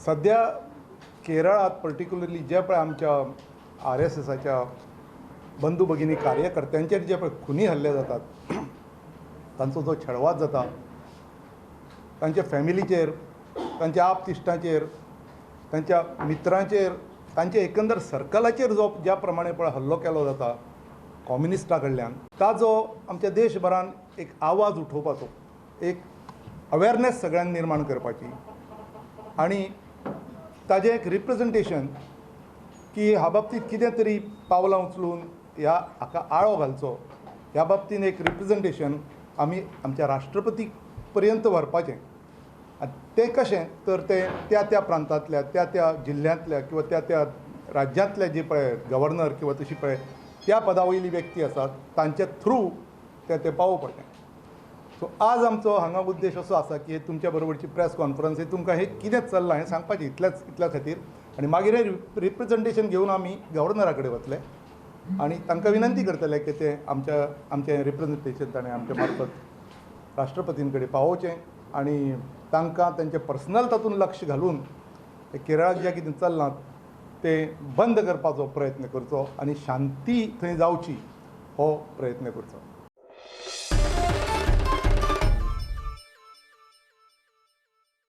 सध्या केरळात पर्टिक्युलरली जे पळय आमच्या RSSच्या बंधू भगिनी कार्यकर्त्यांचेर जे पळय खुनी हल्ले जातात, तांचो जो छळवाद जाता, तांच्या फॅमिलीचेर, तांच्या आपतिश्टांचेर, तांच्या मित्रांचेर, तांच्या एकंदर सर्कलाचेर जो ज्या प्रमाणे पळय हल्लो केलो जाता कॉम्युनिस्टां कडल्यान, ताजो आमच्या देशभरान एक आवाज उठोवपाचो, एक अवेरनेस सगळ्यांक निर्माण करपाची आनी ताजें एक रिप्रेझेंटेशन की ह्या बाबतींत कितें तरी पावलां उचलून हाका आळो घालचो, ह्या बाबतींत एक रिप्रेझेंटेशन आमी आमच्या राष्ट्रपती पर्यंत व्हरपाचें. तें कशें तर तें त्या प्रांतांतल्या त्या जिल्ल्यांतल्या किंवा त्या राज्यांतले जे पळय गव्हर्नर किंवा तशी पळय त्या पदा वयली व्यक्ती आसात तांच्या थ्रू तें पावोवपाचें. सो आज आमचो हांगा उद्देश असो आसा की तुमच्या बरोबरची प्रेस कॉन्फरन्स तुमकां हें कितें चल्लां हें सांगपाचें इतल्या खातीर. आनी मागीर हें रिप्रेझेंटेशन घेवन आमी गव्हर्नरा कडेन वतले आनी तांकां विनंती करतले की ते आमचें रिप्रेझेंटेशन ताणें आमच्या मार्फत राष्ट्रपतीं कडेन पावोवचें आनी तांकां तेंचें पर्सनल तातूंत लक्ष घालून केरळाक जें कितें चल्लां तें बंद करपाचो प्रयत्न करचो आनी शांती थंय जावची हो प्रयत्न करचो.